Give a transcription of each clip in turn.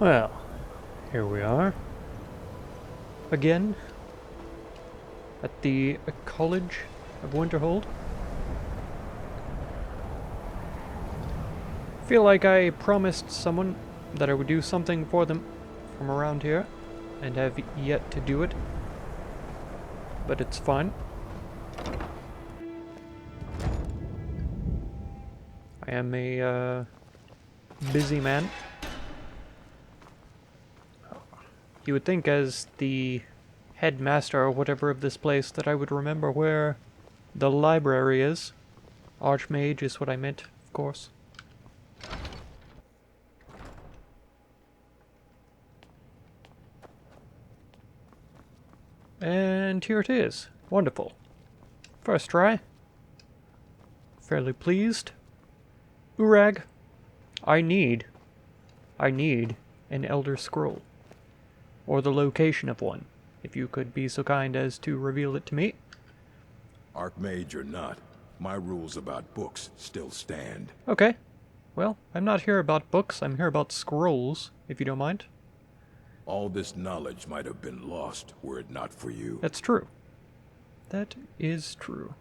Well, here we are. Again. At the College of Winterhold. Feel like I promised someone that I would do something for them from around here, and have yet to do it. But it's fine. I am a busy man. You would think as the headmaster or whatever of this place that I would remember where the library is. Archmage is what I meant, of course. And here it is. Wonderful. First try. Fairly pleased. Urag. I need an Elder Scroll. Or the location of one, if you could be so kind as to reveal it to me. Archmage or not, my rules about books still stand. Okay. Well, I'm not here about books, I'm here about scrolls, if you don't mind. All this knowledge might have been lost were it not for you. That's true. That is true.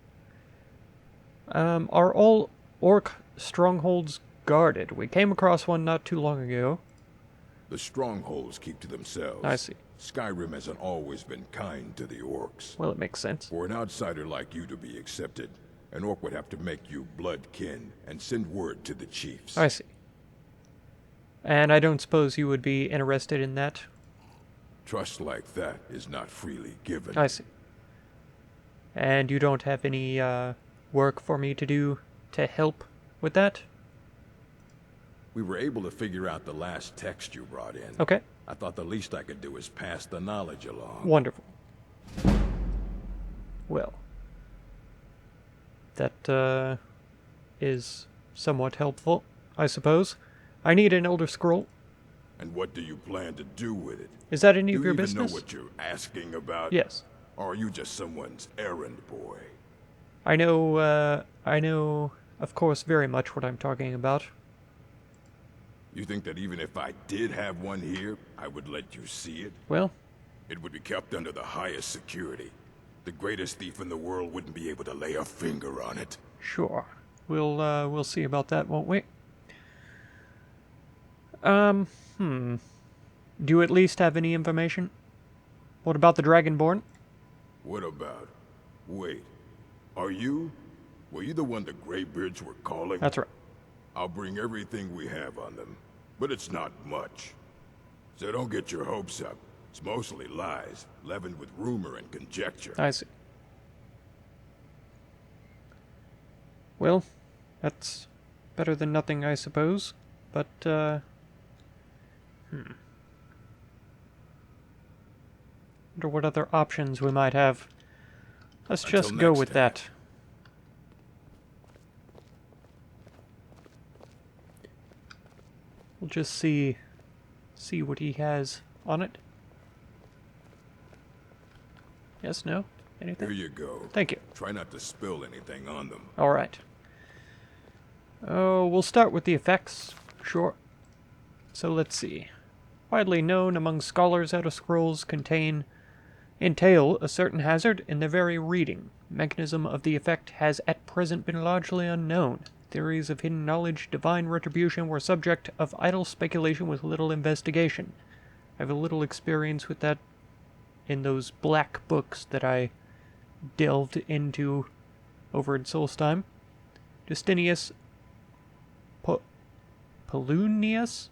Are all orc strongholds guarded? We came across one not too long ago. The strongholds keep to themselves. I see. Skyrim hasn't always been kind to the orcs. Well, it makes sense. For an outsider like you to be accepted, an orc would have to make you blood kin and send word to the chiefs. I see. And I don't suppose you would be interested in that? Trust like that is not freely given. I see. And you don't have any work for me to do to help with that? We were able to figure out the last text you brought in. Okay. I thought the least I could do is pass the knowledge along. Wonderful. Well. That is somewhat helpful, I suppose. I need an Elder Scroll. And what do you plan to do with it? Is that any of your Do you business? even know what you're asking about? Yes. Or are you just someone's errand boy? I know, of course, very much what I'm talking about. You think that even if I did have one here, I would let you see it? Well, It would be kept under the highest security. The greatest thief in the world wouldn't be able to lay a finger on it. sure. We'll see about that, won't we? Do you at least have any information? What about the Dragonborn? What about? Wait. Are you? Were you the one the Greybeards were calling? That's right. I'll bring everything we have on them. But it's not much. So don't get your hopes up. It's mostly lies, leavened with rumor and conjecture. I see. Well, that's better than nothing, I suppose. But, wonder what other options we might have. Let's Until just go next with time. that. We'll just see what he has on it. Yes, no? Anything? Here you go. Thank you. Try not to spill anything on them. Alright. Oh, we'll start with the effects. Sure. So let's see. Widely known among scholars, Elder Scrolls entail a certain hazard in their very reading. Mechanism of the effect has at present been largely unknown. Theories of hidden knowledge, divine retribution were subject of idle speculation with little investigation. I have a little experience with that in those black books that I delved into over in Solstheim. Justinius Polunius?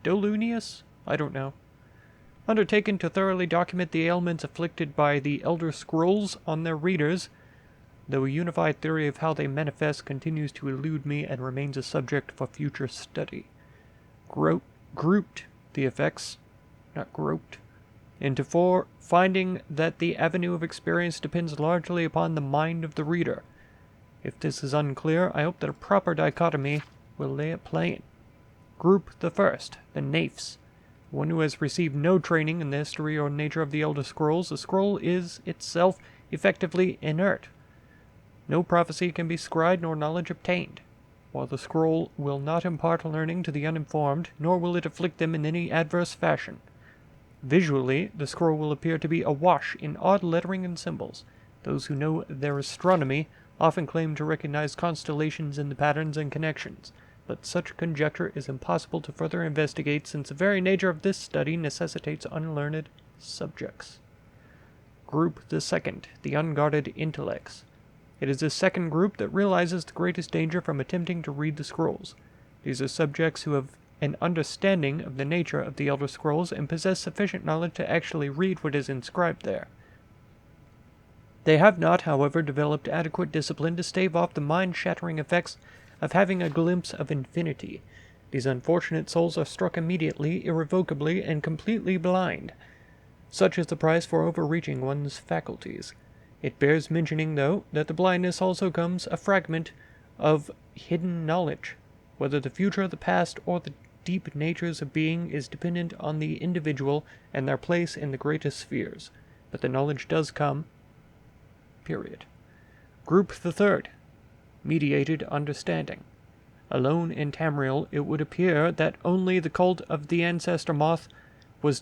Dolunius? I don't know. Undertaken to thoroughly document the ailments afflicted by the Elder Scrolls on their readers, though a unified theory of how they manifest continues to elude me and remains a subject for future study. Grouped the effects, not groped, into four, finding that the avenue of experience depends largely upon the mind of the reader. If this is unclear, I hope that a proper dichotomy will lay it plain. Group the first, the Naifs. One who has received no training in the history or nature of the Elder Scrolls. The scroll is itself effectively inert. No prophecy can be scried nor knowledge obtained. While the scroll will not impart learning to the uninformed, nor will it afflict them in any adverse fashion. Visually, the scroll will appear to be awash in odd lettering and symbols. Those who know their astronomy often claim to recognize constellations in the patterns and connections, but such conjecture is impossible to further investigate since the very nature of this study necessitates unlearned subjects. Group the second, the unguarded intellects. It is this second group that realizes the greatest danger from attempting to read the scrolls. These are subjects who have an understanding of the nature of the Elder Scrolls and possess sufficient knowledge to actually read what is inscribed there. They have not, however, developed adequate discipline to stave off the mind-shattering effects of having a glimpse of infinity. These unfortunate souls are struck immediately, irrevocably, and completely blind. Such is the price for overreaching one's faculties. It bears mentioning, though, that the blindness also comes a fragment of hidden knowledge. Whether the future, the past, or the deep natures of being is dependent on the individual and their place in the greatest spheres. But the knowledge does come. Period. Group the third. Mediated understanding. Alone in Tamriel, it would appear that only the cult of the ancestor moth has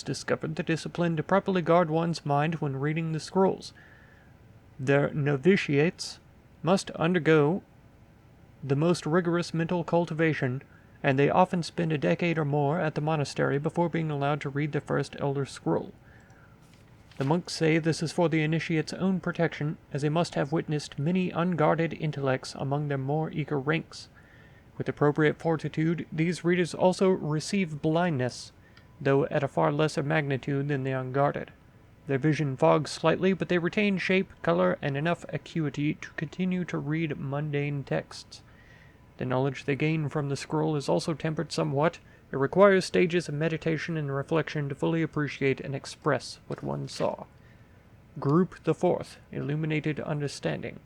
discovered the discipline to properly guard one's mind when reading the scrolls. Their novitiates must undergo the most rigorous mental cultivation, and they often spend a decade or more at the monastery before being allowed to read the first Elder Scroll. The monks say this is for the initiate's own protection, as they must have witnessed many unguarded intellects among their more eager ranks. With appropriate fortitude, these readers also receive blindness, though at a far lesser magnitude than the unguarded. Their vision fogs slightly, but they retain shape, color, and enough acuity to continue to read mundane texts. The knowledge they gain from the scroll is also tempered somewhat. It requires stages of meditation and reflection to fully appreciate and express what one saw. Group the fourth, illuminated understanding.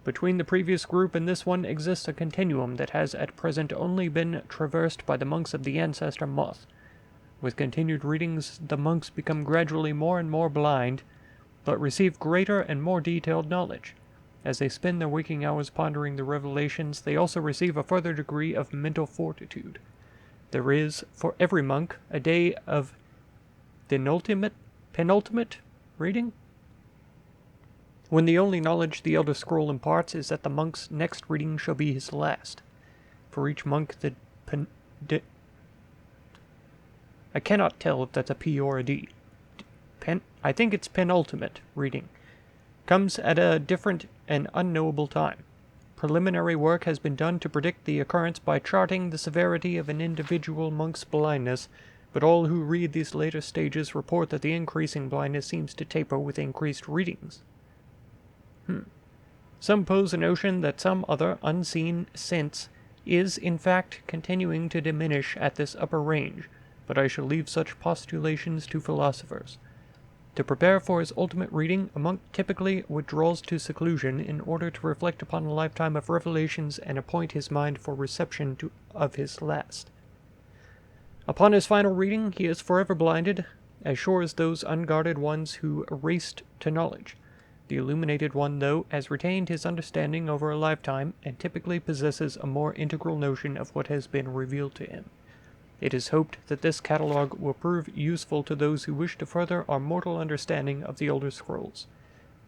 Between the previous group and this one exists a continuum that has at present only been traversed by the monks of the ancestor moth. With continued readings, the monks become gradually more and more blind, but receive greater and more detailed knowledge. As they spend their waking hours pondering the revelations, they also receive a further degree of mental fortitude. There is, for every monk, a day of penultimate reading, when the only knowledge the Elder Scroll imparts is that the monk's next reading shall be his last. For each monk, I cannot tell if that's a P or a D. I think it's penultimate reading. Comes at a different and unknowable time. Preliminary work has been done to predict the occurrence by charting the severity of an individual monk's blindness, but all who read these later stages report that the increasing blindness seems to taper with increased readings. Some pose a notion that some other unseen sense is, in fact, continuing to diminish at this upper range, but I shall leave such postulations to philosophers. To prepare for his ultimate reading, a monk typically withdraws to seclusion in order to reflect upon a lifetime of revelations and appoint his mind for reception of his last. Upon his final reading, he is forever blinded, as sure as those unguarded ones who raced to knowledge. The illuminated one, though, has retained his understanding over a lifetime, and typically possesses a more integral notion of what has been revealed to him. It is hoped that this catalogue will prove useful to those who wish to further our mortal understanding of the Elder Scrolls.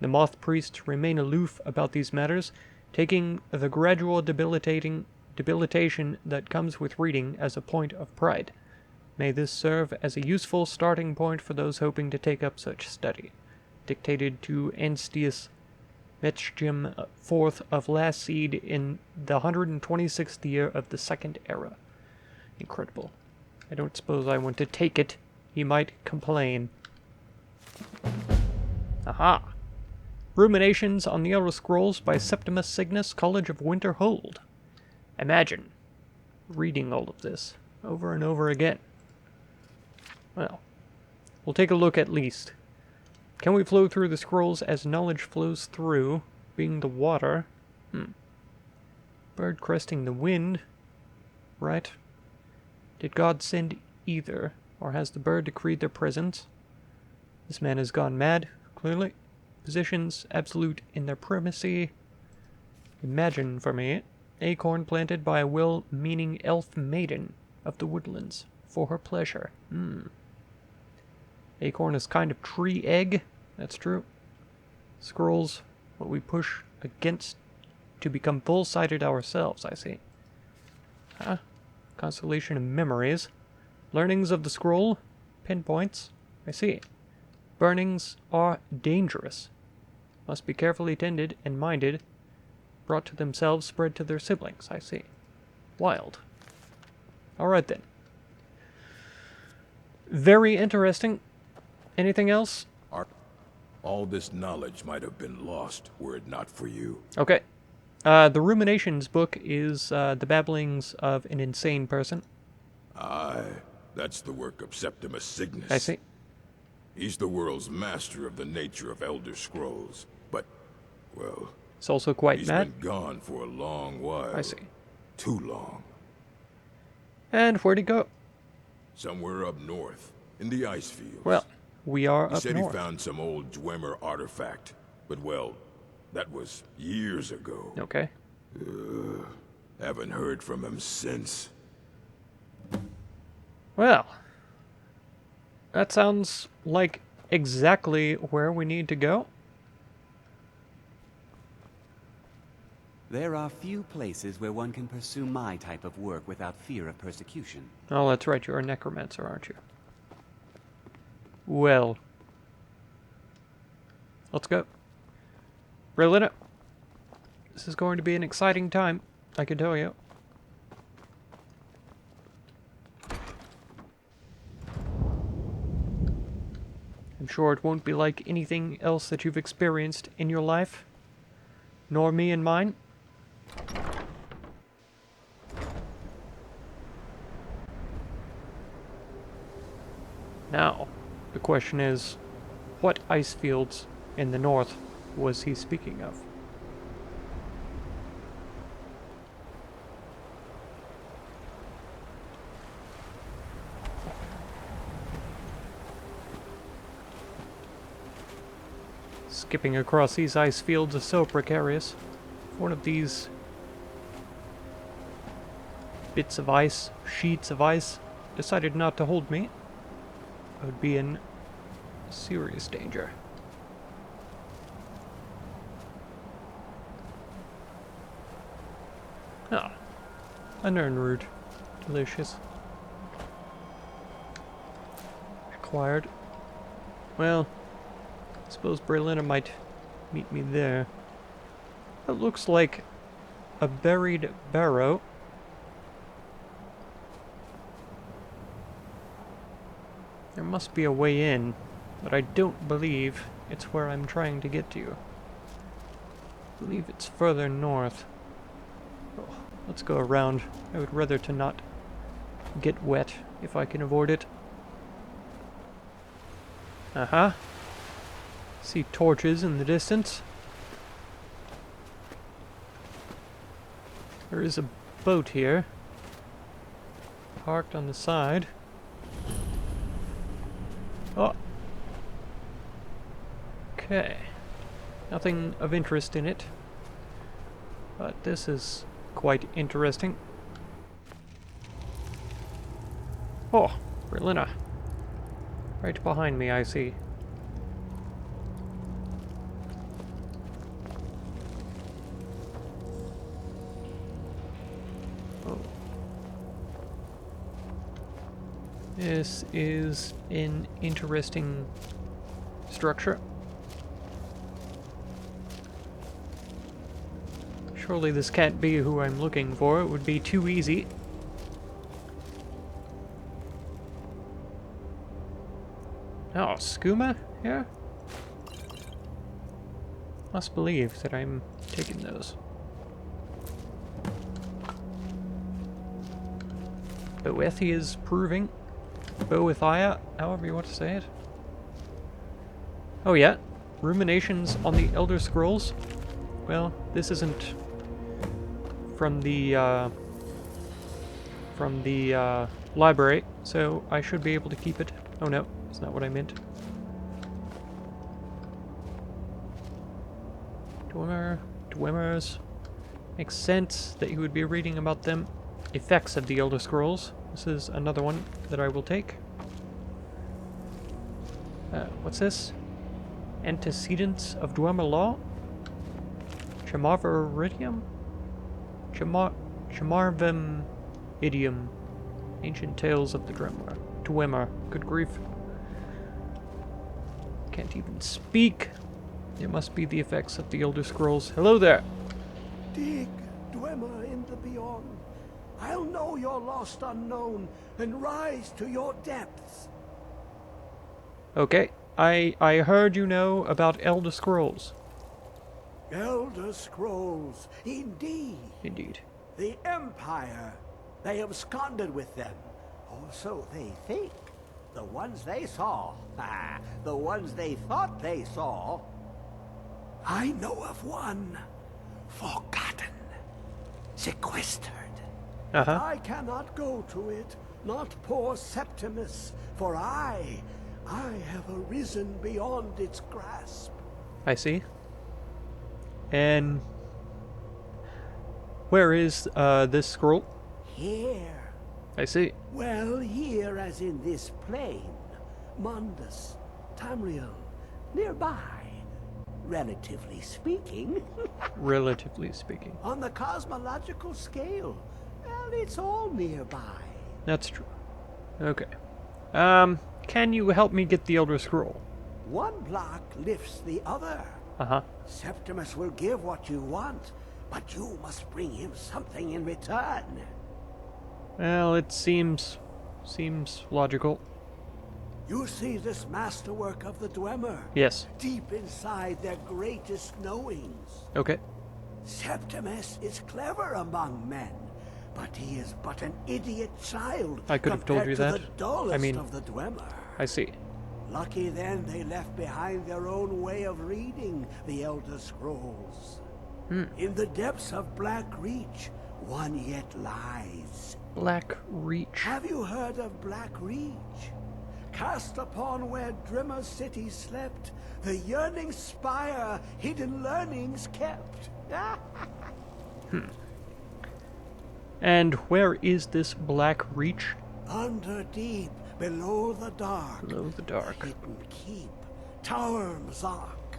The moth priests remain aloof about these matters, taking the gradual debilitation that comes with reading as a point of pride. May this serve as a useful starting point for those hoping to take up such study. Dictated to Anstius Metchgim IV of Last Seed in the 126th year of the Second Era. Incredible. I don't suppose I want to take it. He might complain. Aha! Ruminations on the Elder Scrolls by Septimus Cygnus, College of Winterhold. Imagine reading all of this over and over again. Well, we'll take a look at least. Can we flow through the scrolls as knowledge flows through, being the water? Bird cresting the wind. Right. Did God send either, or has the bird decreed their presence? This man has gone mad, clearly. Positions absolute in their primacy. Imagine for me, acorn planted by a well-meaning elf maiden of the woodlands for her pleasure. Acorn is kind of tree egg. That's true. Scrolls, what we push against to become full-sighted ourselves, I see. Huh? Constellation of memories. Learnings of the scroll. Pinpoints. I see. Burnings are dangerous. Must be carefully tended and minded. Brought to themselves, spread to their siblings. I see. Wild. Alright then. Very interesting. Anything else? All this knowledge might have been lost were it not for you. Okay. The Ruminations book is the babblings of an insane person. Aye, that's the work of Septimus Cygnus. I see. He's the world's master of the nature of Elder Scrolls, but, well... He's also quite he's mad. Been gone for a long while. I see. Too long. And where'd he go? Somewhere up north, in the ice fields. Well, we are up north. He said he found some old Dwemer artifact, but well, that was years ago. Okay. Haven't heard from him since. Well, that sounds like exactly where we need to go. There are few places where one can pursue my type of work without fear of persecution. Oh, that's right, you're a necromancer, aren't you? Well. Let's go. Brelyna, this is going to be an exciting time, I can tell you. I'm sure it won't be like anything else that you've experienced in your life, nor me and mine. Now, the question is, what ice fields in the north was he speaking of? Skipping across these ice fields is so precarious. If one of these bits of ice, sheets of ice, decided not to hold me, I would be in serious danger. Ah, an urn root. Delicious. Acquired. Well, I suppose Brelyna might meet me there. It looks like a buried barrow. There must be a way in, but I don't believe it's where I'm trying to get to. I believe it's further north. Oh, let's go around. I would rather to not get wet if I can avoid it. Uh-huh. See torches in the distance. There is a boat here. Parked on the side. Oh. Okay. Nothing of interest in it. But this is quite interesting. Oh, Brelyna. Right behind me, I see. Oh. This is an interesting structure. Surely this can't be who I'm looking for. It would be too easy. Oh, skooma here? Must believe that I'm taking those. Boethi is proving. Boethia, however you want to say it. Oh yeah, ruminations on the Elder Scrolls. Well, this isn't from the library, so I should be able to keep it. Oh no, that's not what I meant. Dwemers. Makes sense that you would be reading about them. Effects of the Elder Scrolls. This is another one that I will take. What's this? Antecedents of Dwemer law? Chamarveridium? Chamarvem idiom. Ancient tales of the Dwemer. Good grief. Can't even speak. It must be the effects of the Elder Scrolls. Hello there. Dig, Dwemer in the beyond. I'll know your lost unknown and rise to your depths. Okay. I heard you know about Elder Scrolls. Elder Scrolls, indeed. Indeed. The Empire. They absconded with them. Or so they think. The ones they saw. The ones they thought they saw. I know of one. Forgotten. Sequestered. Uh-huh. I cannot go to it, not poor Septimus, for I have arisen beyond its grasp. I see. And where is this scroll? Here. I see. Well, here as in this plain. Mundus, Tamriel, nearby. Relatively speaking. Relatively speaking. On the cosmological scale, well, it's all nearby. That's true. Okay. Can you help me get the Elder Scroll? One block lifts the other. Uh-huh. Septimus will give what you want, but you must bring him something in return. Well, it seems logical. You see this masterwork of the Dwemer? Yes. Deep inside their greatest knowings. Okay. Septimus is clever among men, but he is but an idiot child. I could have told you that. The dullest I mean, of the Dwemer. I see. Lucky then they left behind their own way of reading the Elder Scrolls. In the depths of Black Reach, one yet lies. Black Reach. Have you heard of Black Reach? Cast upon where Drimmer City slept, the yearning spire hidden learnings kept. And where is this Black Reach? Under deep, below the dark. Below the dark. Hidden keep, Tower Mzark.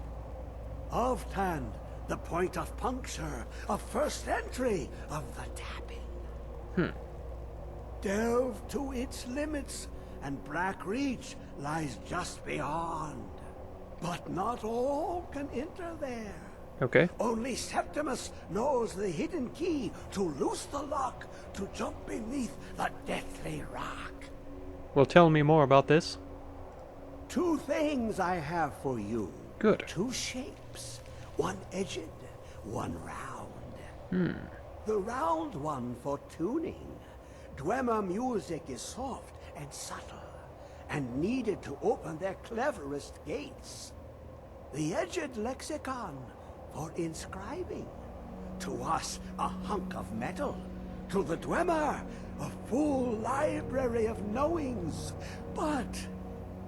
Oftand, the point of puncture, of first entry, of the tapping. Delve to its limits, and Black Reach lies just beyond. But not all can enter there. Okay. Only Septimus knows the hidden key to loose the lock, to jump beneath the deathly rock. Well, tell me more about this. Two things I have for you. Good. Two shapes. One edged, one round. The round one for tuning. Dwemer music is soft and subtle, and needed to open their cleverest gates. The edged lexicon for inscribing. To us, a hunk of metal. To the Dwemer, a full library of knowings, but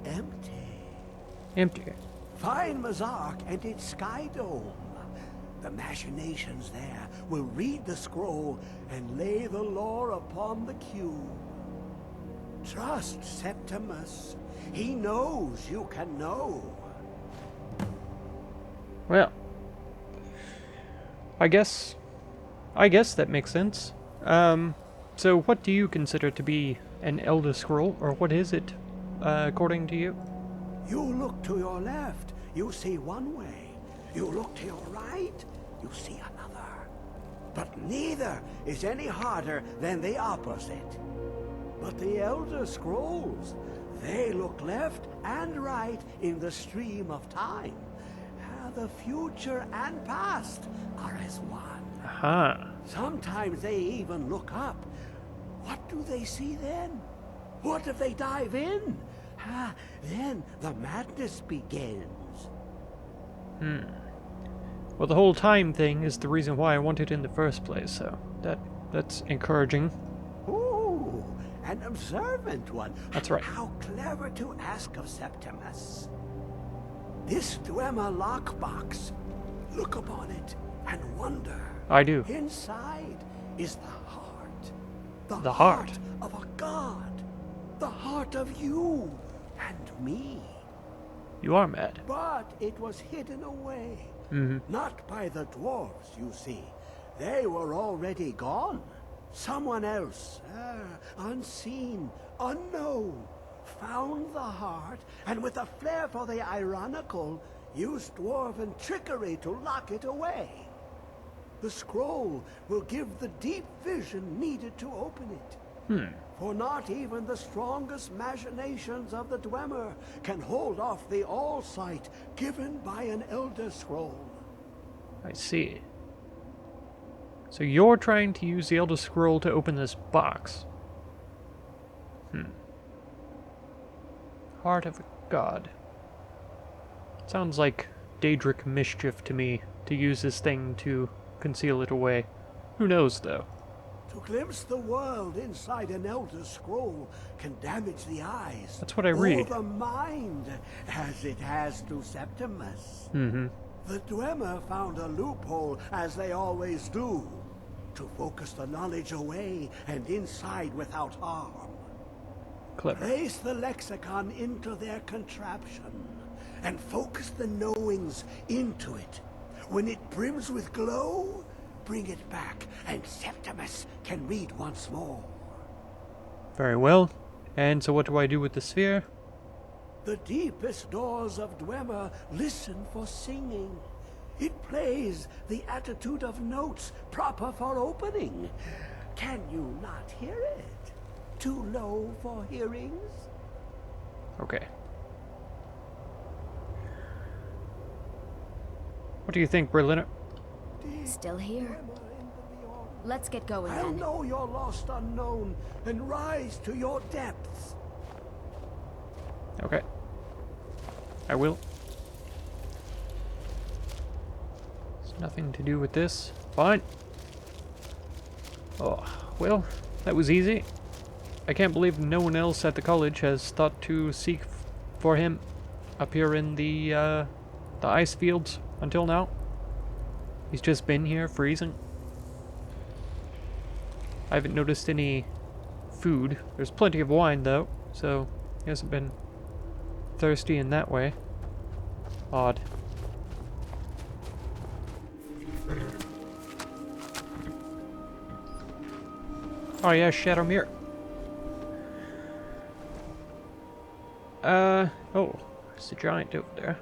empty. Empty. Find Mzark and its sky dome. The machinations there will read the scroll and lay the lore upon the cube. Trust Septimus. He knows you can know. Well, I guess that makes sense. So what do you consider to be an Elder Scroll, or what is it, according to you? You look to your left, you see one way. You look to your right, you see another. But neither is any harder than the opposite. But the Elder Scrolls, they look left and right in the stream of time. The future and past are as one. Aha. Sometimes they even look up. What do they see then? What if they dive in? Then the madness begins. Well, the whole time thing is the reason why I want it in the first place, so that's encouraging. Ooh, an observant one. That's right. How clever to ask of Septimus. This Dwemer lockbox. Look upon it and wonder. I do. Inside is the heart. The heart? Of a god. The heart of you and me. You are mad. But it was hidden away. Mm-hmm. Not by the dwarves, you see. They were already gone. Someone else, unseen, unknown, found the heart, and with a flair for the ironical, used dwarven trickery to lock it away. The scroll will give the deep vision needed to open it. For not even the strongest machinations of the Dwemer can hold off the all-sight given by an Elder Scroll. I see. So you're trying to use the Elder Scroll to open this box. Heart of a god. Sounds like Daedric mischief to me, to use this thing to conceal it away. Who knows, though? To glimpse the world inside an Elder Scroll can damage the eyes. That's what I read. Or the mind, as it has to Septimus. The Dwemer found a loophole, as they always do, to focus the knowledge away and inside without harm. Clever. Place the lexicon into their contraption, and focus the knowings into it. When it brims with glow, bring it back, and Septimus can read once more. Very well. And so what do I do with the sphere? The deepest doors of Dwemer listen for singing. It plays the attitude of notes proper for opening. Can you not hear it? Too low for hearings? Okay. What do you think, Brelyna? Still here. Let's get going I'll then. know your lost unknown and rise to your depths. Okay. I will. There's nothing to do with this. Fine. Oh, well, that was easy. I can't believe no one else at the college has thought to seek for him up here in the ice fields until now. He's just been here freezing. I haven't noticed any food. There's plenty of wine though, so he hasn't been thirsty in that way. Odd. Oh yeah, Shadowmere. Oh, there's a giant over there.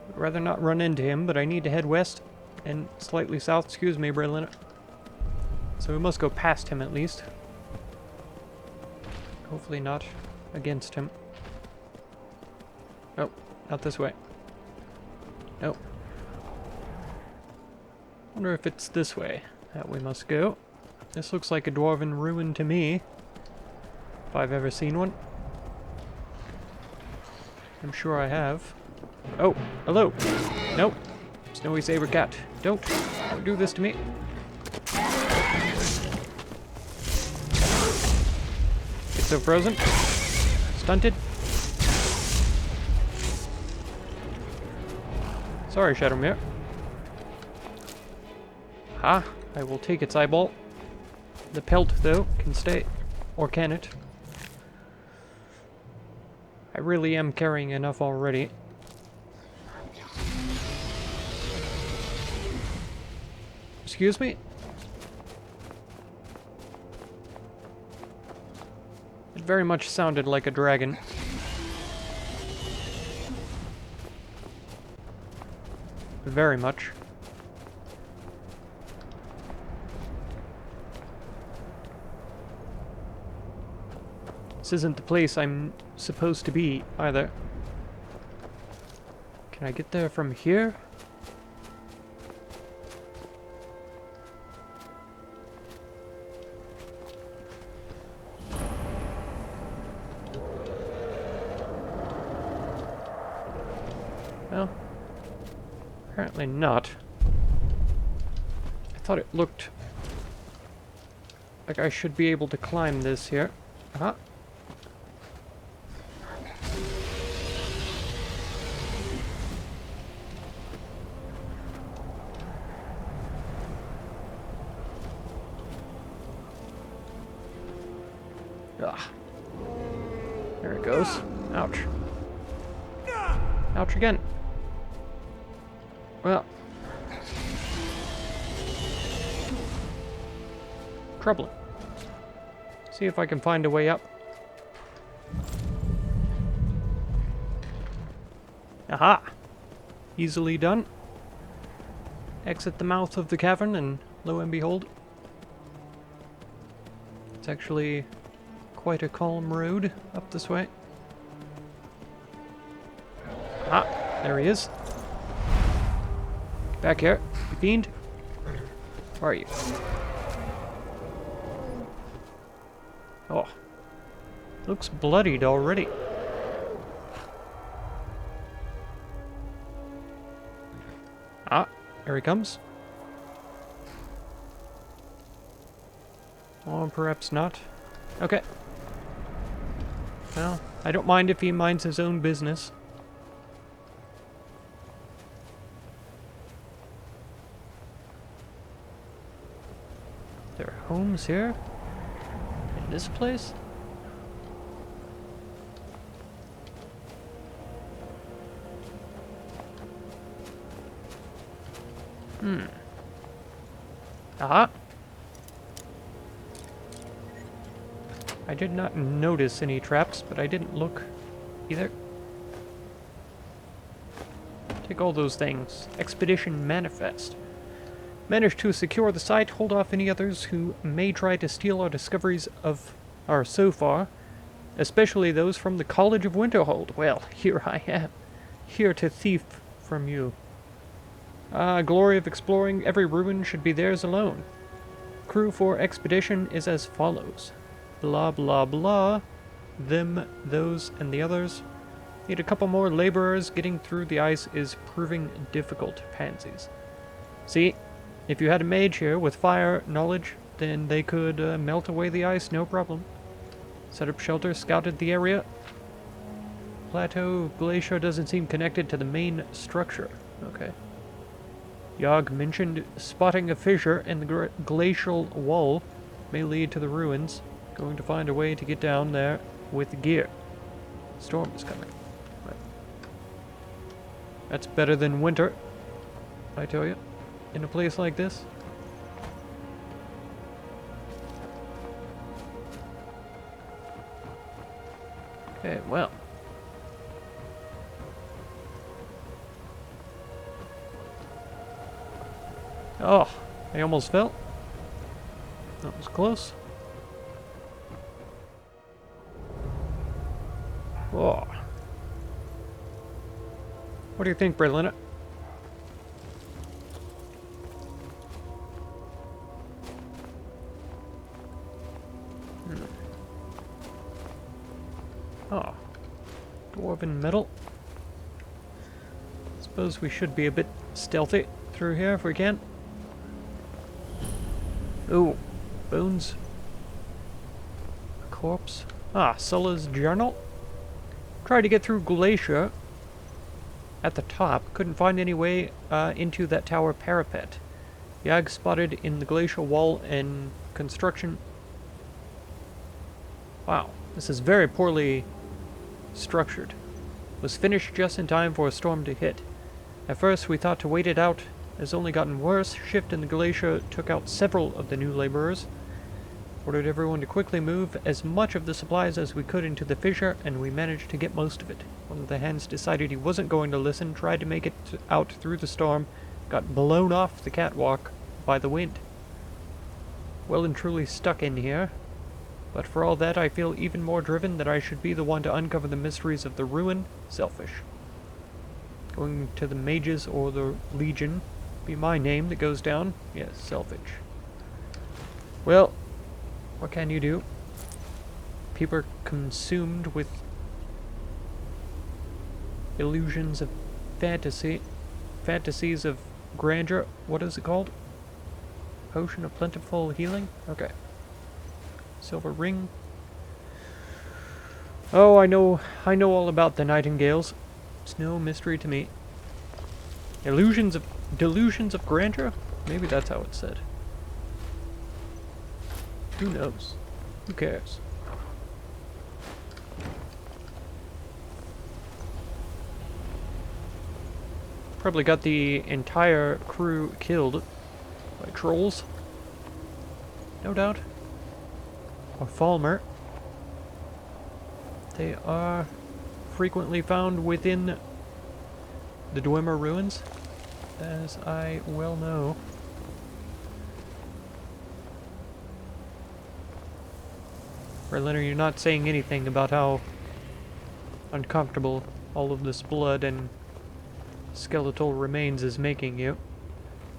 I'd rather not run into him, but I need to head west and slightly south. Excuse me, Brelyna. So we must go past him at least. Hopefully not against him. Oh, not this way. Nope. Wonder if it's this way that we must go. This looks like a Dwarven Ruin to me, if I've ever seen one. I'm sure I have. Oh, hello. Nope. Snowy Saber Cat. Don't do this to me. It's so frozen. Stunted. Sorry, Shadowmere. Ha! I will take its eyeball. The pelt, though, can stay. Or can it? I really am carrying enough already. Excuse me? It very much sounded like a dragon. Very much. This isn't the place I'm supposed to be, either. Can I get there from here? Well, apparently not. I thought it looked like I should be able to climb this here. Uh-huh. Ah. There it goes. Ouch. Ouch again. Well. Troubling. See if I can find a way up. Aha! Easily done. Exit the mouth of the cavern, and lo and behold, it's actually quite a calm road up this way. Ah, there he is. Back here, you fiend. Where are you? Oh. Looks bloodied already. Ah, there he comes. Or perhaps not. Okay. Well, I don't mind if he minds his own business. There are homes here? In this place? Aha! I did not notice any traps, but I didn't look either. Take all those things. Expedition Manifest. Manage to secure the site, hold off any others who may try to steal our discoveries of our so far, especially those from the College of Winterhold. Well, here I am, here to thief from you. Glory of exploring every ruin should be theirs alone. Crew for expedition is as follows. Blah blah blah. Them, those, and the others. Need a couple more laborers. Getting through the ice is proving difficult. Pansies. See, if you had a mage here with fire knowledge, then they could melt away the ice, no problem. Set up shelter, scouted the area. Plateau glacier doesn't seem connected to the main structure. Okay. Yogg mentioned spotting a fissure in the glacial wall may lead to the ruins. Going to find a way to get down there with gear. Storm is coming. Right. That's better than winter, I tell you, in a place like this. Okay, well. Oh, I almost fell. That was close. Oh. What do you think, Brelyna? Oh. Dwarven metal. Suppose we should be a bit stealthy through here if we can. Ooh, bones. A corpse. Ah, Sulla's journal. Tried to get through Glacier at the top. Couldn't find any way into that tower parapet. Yogg spotted in the glacial wall and construction. Wow, this is very poorly structured. Was finished just in time for a storm to hit. At first we thought to wait it out. Has only gotten worse. Shift in the glacier took out several of the new laborers. Ordered everyone to quickly move as much of the supplies as we could into the fissure, and we managed to get most of it. One of the hands decided he wasn't going to listen, tried to make it out through the storm, got blown off the catwalk by the wind. Well and truly stuck in here. But for all that, I feel even more driven that I should be the one to uncover the mysteries of the ruin. Selfish. Going to the mages or the legion. Be my name that goes down. Yes, selfish. Well, what can you do? People are consumed with illusions of fantasy. Fantasies of grandeur. What is it called? Potion of plentiful healing? Okay. Silver ring. Oh, I know all about the nightingales. It's no mystery to me. Delusions of grandeur? Maybe that's how it's said. Who knows? Who cares? Probably got the entire crew killed by trolls. No doubt. Or Falmer. They are frequently found within the Dwarven Ruins, as I well know. Brelyna, you're not saying anything about how uncomfortable all of this blood and skeletal remains is making you.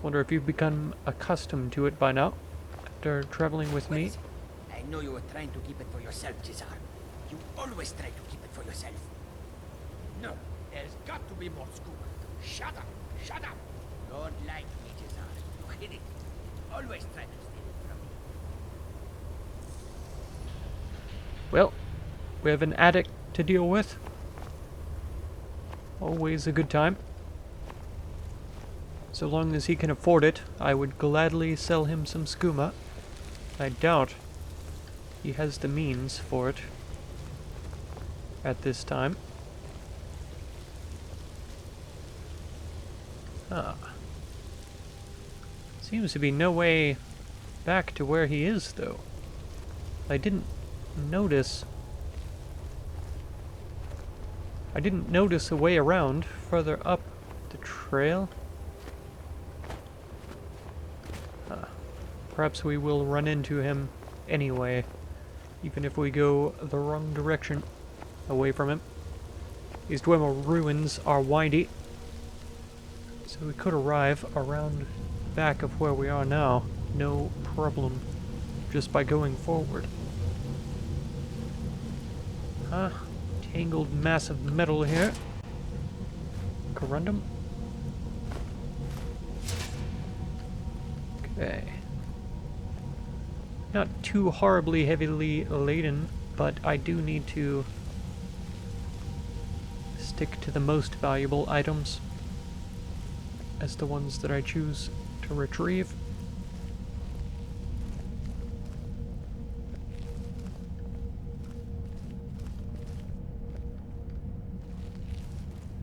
Wonder if you've become accustomed to it by now, after traveling with me. I know you were trying to keep it for yourself, Cesar. You always try to keep it for yourself. No, there's got to be more scoop. Shut up! Shut up! Don't like me, Cesar. You hid it. Always try to steal it from me. Well, we have an addict to deal with. Always a good time. So long as he can afford it, I would gladly sell him some skooma. I doubt he has the means for it at this time. Ah. Seems to be no way back to where he is, though. I didn't notice a way around further up the trail. Perhaps we will run into him anyway, even if we go the wrong direction away from him. These Dwarven Ruins are windy, so we could arrive around the back of where we are now, no problem, just by going forward. Tangled mass of metal here. Corundum. Okay. Not too horribly heavily laden, but I do need to stick to the most valuable items as the ones that I choose to retrieve.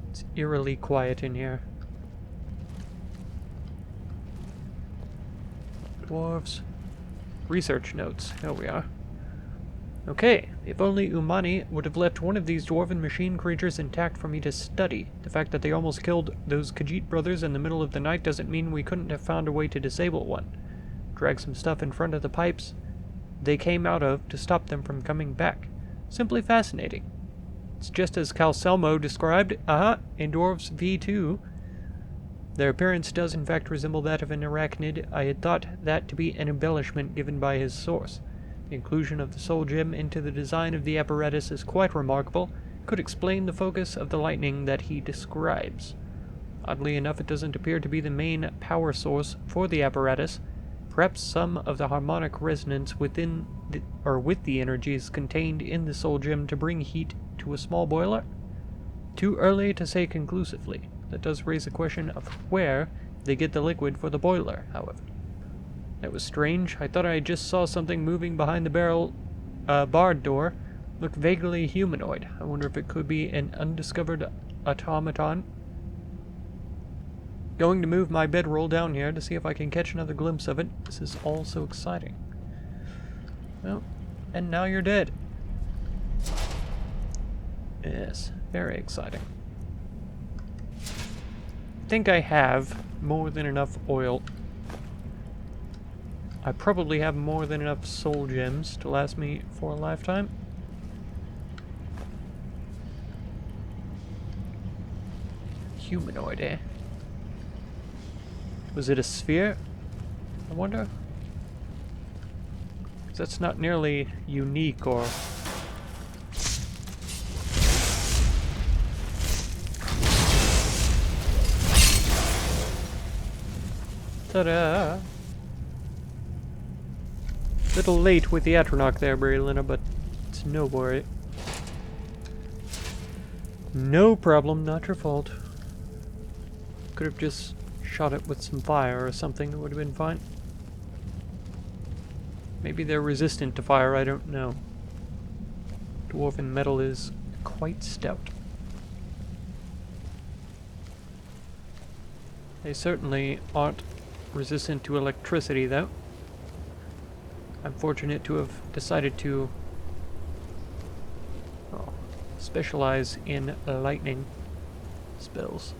It's eerily quiet in here. Dwarves. Research notes. Here we are. Okay, if only Umani would have left one of these dwarven machine creatures intact for me to study. The fact that they almost killed those Khajiit brothers in the middle of the night doesn't mean we couldn't have found a way to disable one. Drag some stuff in front of the pipes they came out of to stop them from coming back. Simply fascinating. It's just as Calcelmo described, in Dwarves V2. Their appearance does in fact resemble that of an arachnid. I had thought that to be an embellishment given by his source. The inclusion of the soul gem into the design of the apparatus is quite remarkable. Could explain the focus of the lightning that he describes. Oddly enough, it doesn't appear to be the main power source for the apparatus. Perhaps some of the harmonic resonance with the energies contained in the soul gem to bring heat to a small boiler? Too early to say conclusively. That does raise a question of where they get the liquid for the boiler, however. That was strange. I thought I just saw something moving behind the barred door. Looked vaguely humanoid. I wonder if it could be an undiscovered automaton. Going to move my bedroll down here to see if I can catch another glimpse of it. This is all so exciting. Well, and now you're dead. Yes, very exciting. I think I have more than enough oil. I probably have more than enough soul gems to last me for a lifetime. Humanoid, eh? Was it a sphere? I wonder? 'Cause that's not nearly unique or... Ta-da! Little late with the Atronach there, Brelyna, but it's no worry. No problem, not your fault. Could have just shot it with some fire or something, it would have been fine. Maybe they're resistant to fire, I don't know. Dwarven metal is quite stout. They certainly aren't resistant to electricity, though. I'm fortunate to have decided to specialize in lightning spells.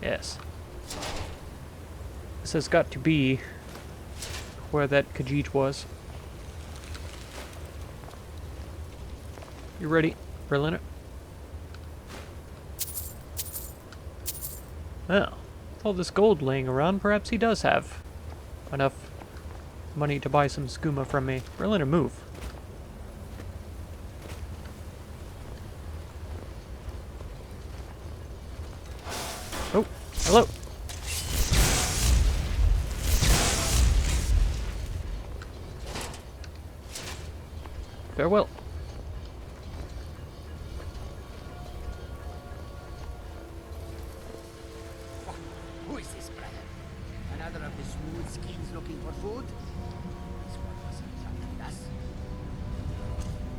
Yes. This has got to be where that Khajiit was. You ready, Brelyna? Well, with all this gold laying around, perhaps he does have enough money to buy some skooma from me. Brelyna, move. Oh, hello. Farewell. Who is this, brother? Another of the smooth skins looking for food? This one wasn't something us.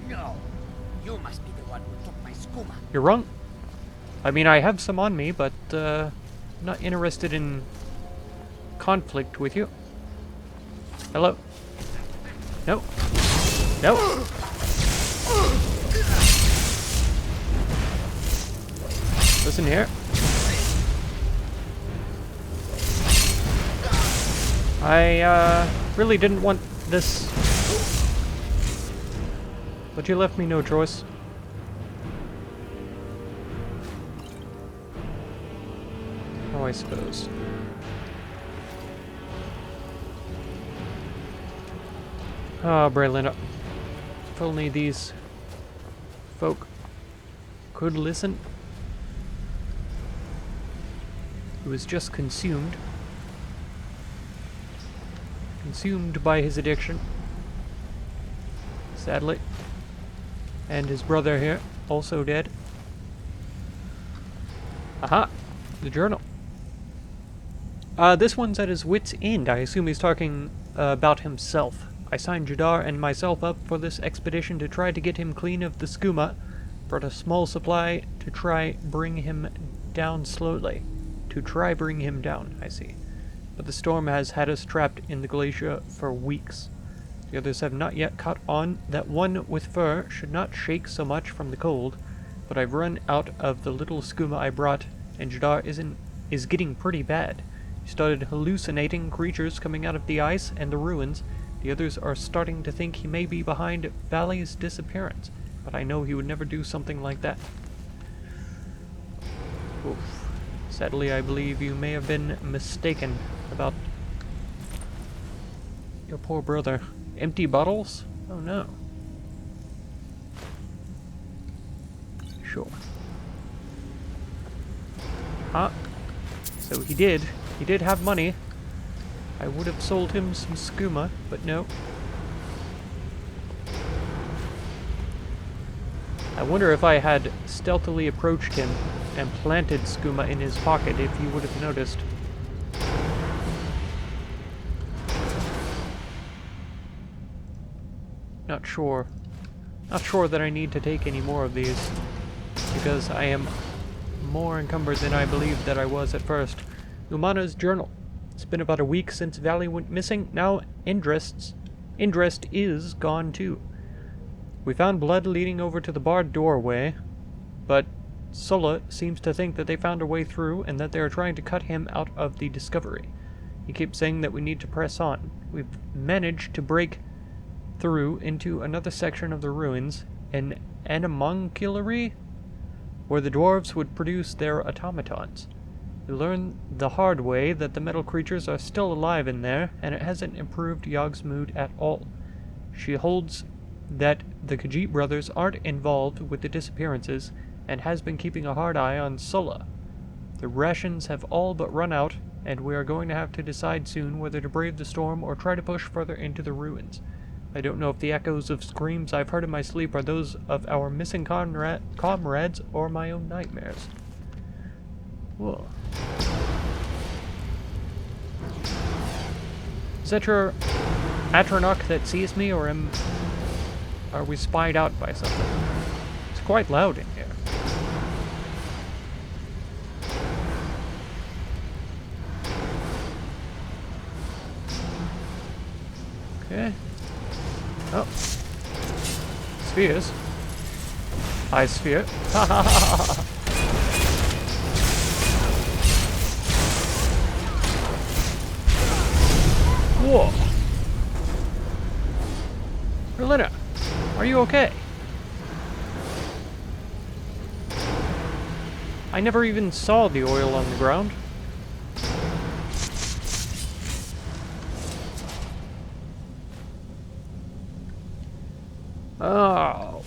No, you must be the one who took my skooma. You're wrong. I mean, I have some on me, but I'm not interested in conflict with you. Hello? No. No. Listen here. I really didn't want this, but you left me no choice. Oh, I suppose. Ah, Brelyna. If only these folk could listen. He was just consumed. Consumed by his addiction. Sadly. And his brother here, also dead. Aha! The journal. This one's at his wit's end. I assume he's talking about himself. I signed Jadar and myself up for this expedition to try to get him clean of the skooma. Brought a small supply to try bring him down slowly. To try bring him down, I see. But the storm has had us trapped in the glacier for weeks. The others have not yet caught on that one with fur should not shake so much from the cold, but I've run out of the little skooma I brought, and Jadar is getting pretty bad. He started hallucinating creatures coming out of the ice and the ruins. The others are starting to think he may be behind Valley's disappearance, but I know he would never do something like that. Oof. Sadly, I believe you may have been mistaken about your poor brother. Empty bottles? Oh no. Sure. Ah. So he did have money. I would have sold him some skooma, but no. I wonder if I had stealthily approached him and planted skooma in his pocket if you would have noticed. Not sure. Not sure that I need to take any more of these, because I am more encumbered than I believed that I was at first. Umana's journal. It's been about a week since Valley went missing. Now Indrest is gone too. We found blood leading over to the barred doorway, but Sulla seems to think that they found a way through and that they are trying to cut him out of the discovery. He keeps saying that we need to press on. We've managed to break through into another section of the ruins, an animonculary, where the dwarves would produce their automatons. We learned the hard way that the metal creatures are still alive in there, and it hasn't improved Yog's mood at all. She holds that the Khajiit brothers aren't involved with the disappearances, and has been keeping a hard eye on Sulla. The rations have all but run out, and we are going to have to decide soon whether to brave the storm or try to push further into the ruins. I don't know if the echoes of screams I've heard in my sleep are those of our missing comrades or my own nightmares. Whoa. Is that your Patronach that sees me, or are we spied out by something? It's quite loud in here. Okay. Oh. Spheres. Ice sphere. Ha ha ha ha! Whoa! Brelyna, are you okay? I never even saw the oil on the ground. Oh,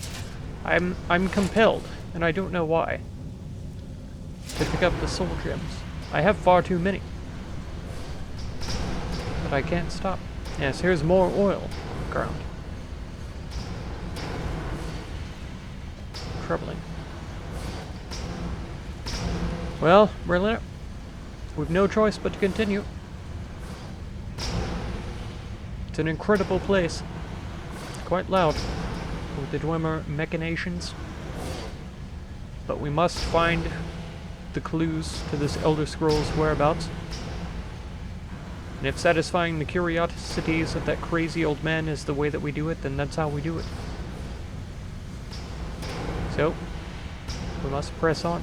I'm compelled, and I don't know why, to pick up the soul gems. I have far too many. But I can't stop. Yes, here's more oil on the ground. Troubling. Well, Brelyna, we've no choice but to continue. It's an incredible place. It's quite loud with the Dwemer machinations. But we must find the clues to this Elder Scrolls whereabouts. And if satisfying the curiosities of that crazy old man is the way that we do it, then that's how we do it. So, we must press on.